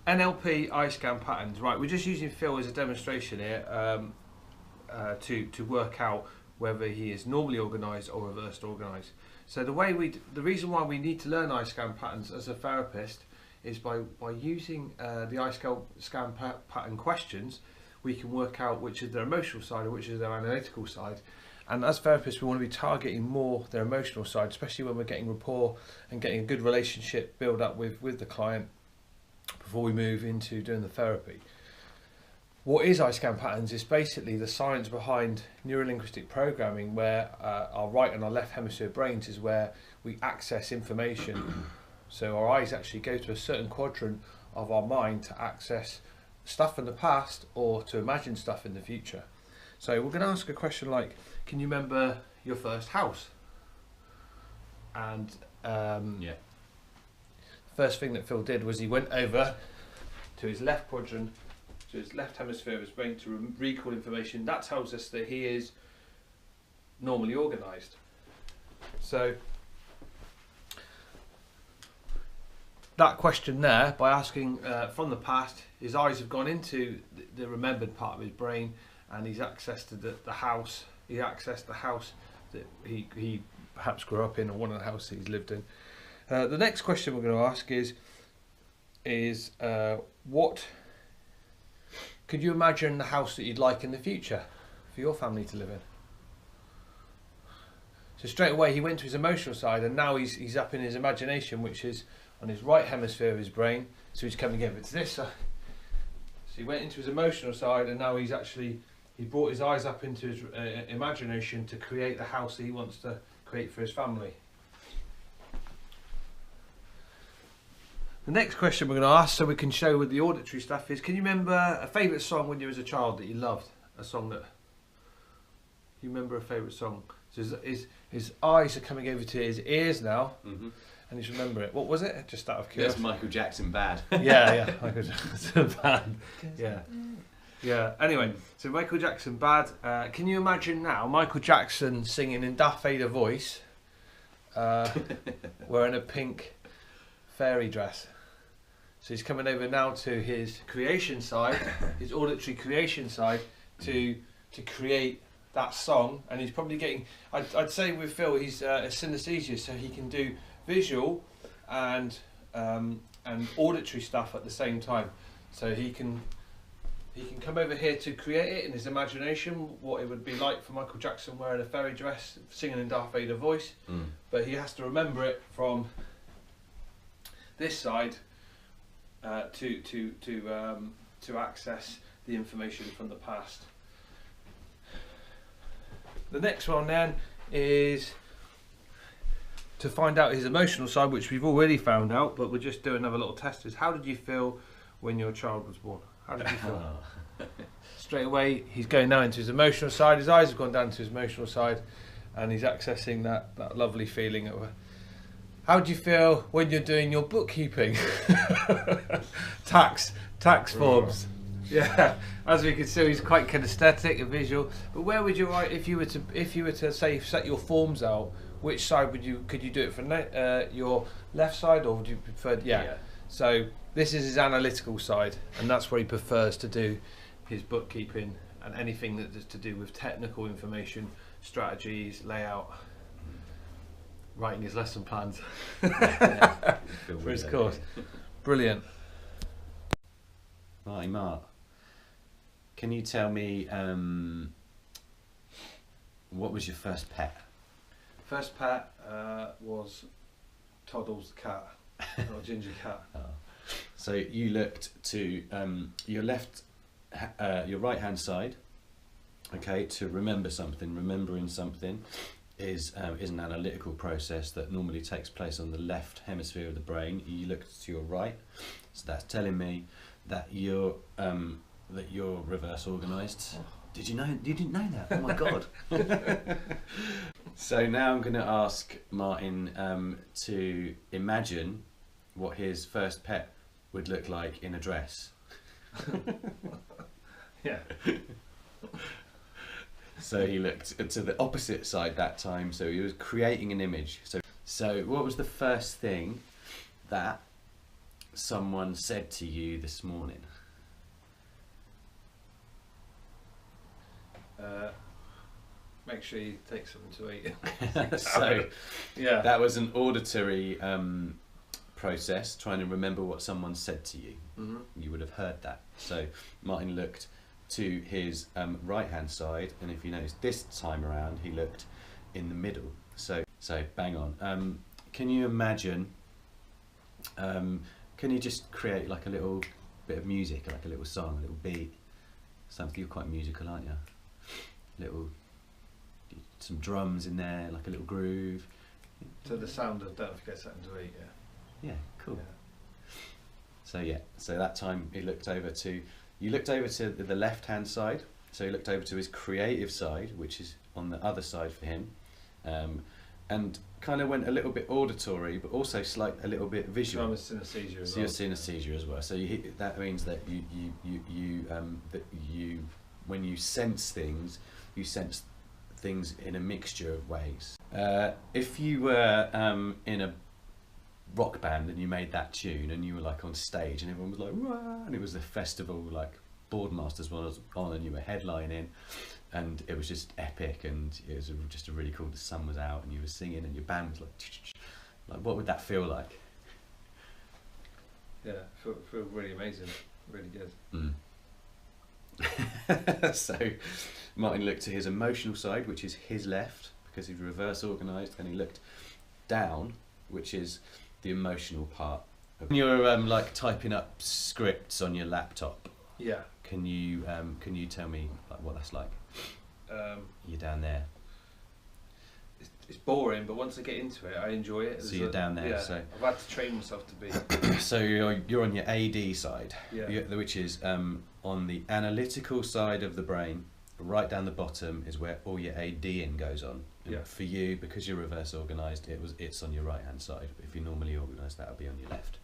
NLP eye scan patterns. Right, we're just using Phil as a demonstration here to work out whether he is normally organised or reversed organised. So the reason why we need to learn eye scan patterns as a therapist is by using the eye scan pattern questions, we can work out which is their emotional side and which is their analytical side. And as therapists, we want to be targeting more their emotional side, especially when we're getting rapport and getting a good relationship build up with the client before we move into doing the therapy. What is eye scan patterns is basically the science behind neurolinguistic programming, where our right and our left hemisphere brains is where we access information. So our eyes actually go to a certain quadrant of our mind to access stuff from the past or to imagine stuff in the future. So we're going to ask a question like, can you remember your first house? And yeah. First thing that Phil did was he went over to his left quadrant, to his left hemisphere of his brain to recall information. That tells us that he is normally organised. So that question there, by asking from the past, his eyes have gone into the remembered part of his brain, and he's accessed the house. He accessed the house that he perhaps grew up in, or one of the houses he's lived in. The next question we're going to ask is what could you imagine the house that you'd like in the future for your family to live in? So straight away he went to his emotional side, and now he's up in his imagination, which is on his right hemisphere of his brain. So he's coming over to this side. So he went into his emotional side, and now he brought his eyes up into his imagination to create the house that he wants to create for his family. The next question we're going to ask, so we can show with the auditory stuff, is can you remember a favourite song when you were a child that you loved? A song that you remember, a favourite song. So his eyes are coming over to his ears now, and he's remembering it. What was it? Just out of curiosity. That's Michael Jackson Bad. Yeah, Michael Jackson Bad. Yeah. Anyway, so Michael Jackson Bad. Can you imagine now Michael Jackson singing in Darth Vader voice, wearing a pink fairy dress? So he's coming over now to his creation side, his auditory creation side, to create that song, and he's probably getting. I'd say with Phil, he's a synesthesia, so he can do visual and auditory stuff at the same time. So he can come over here to create it in his imagination, what it would be like for Michael Jackson wearing a fairy dress, singing in Darth Vader voice. But he has to remember it from this side to access the information from the past. The next one then is to find out his emotional side, which we've already found out, but we'll just do another little test. Is how did you feel when your child was born? How did you feel? Straight away, he's going now into his emotional side. His eyes have gone down to his emotional side, and he's accessing that lovely feeling of. How do you feel when you're doing your bookkeeping? tax forms. Yeah, as we can see, he's quite kinesthetic and visual. But where would you write if you were to say set your forms out? Which side could you do it from your left side, or would you prefer? Yeah. So this is his analytical side, and that's where he prefers to do his bookkeeping and anything that is to do with technical information, strategies, layout. Writing his lesson plans for his course. Brilliant. Marty Mark, can you tell me what was your first pet? First pet was Toddles the cat, or Ginger cat. Oh. So you looked to your right hand side, okay, to remember something. Remembering something is an analytical process that normally takes place on the left hemisphere of the brain. You look to your right, so that's telling me that you're reverse organised. Did you know? You didn't know that? Oh my god! So now I'm going to ask Martin to imagine what his first pet would look like in a dress. Yeah. So he looked to the opposite side that time, so he was creating an image. So what was the first thing that someone said to you this morning? Make sure you take something to eat. So yeah, that was an auditory process, trying to remember what someone said to you. mm-hmm. You would have heard that. So Martin looked to his right hand side, and if you notice this time around he looked in the middle. So bang on. Can you imagine, can you just create like a little bit of music, like a little song, a little beat, something? You're quite musical, aren't you? Little, some drums in there, like a little groove. To the sound of "Don't forget something to eat." Yeah, cool. Yeah. So that time you looked over to the left hand side. So he looked over to his creative side, which is on the other side for him, and kind of went a little bit auditory, but also a little bit visual. So I'm a synesthesia as So well. you're synesthesia as well. So that means that you when you sense things, you sense things in a mixture of ways. If you were in a rock band and you made that tune and you were like on stage and everyone was like, "Wah!" and it was a festival, like Boardmasters was on and you were headlining, and it was just epic, and it was just a really cool. The sun was out and you were singing and your band was like, what would that feel like? Yeah, feel really amazing, really good. So Martin looked to his emotional side, which is his left, because he's reverse organised, and he looked down, which is the emotional part. When you're like typing up scripts on your laptop, Yeah. can you tell me like what that's like? You're down there. It's boring, but once I get into it, I enjoy it. So you're down there. Yeah, So I've had to train myself to be. so you're on your AD side, Yeah. which is on the analytical side of the brain. Right down the bottom is where all your ADing goes on. And Yeah. for you, because you're reverse organised, it's on your right hand side. But if you're normally organised, that'll be on your left.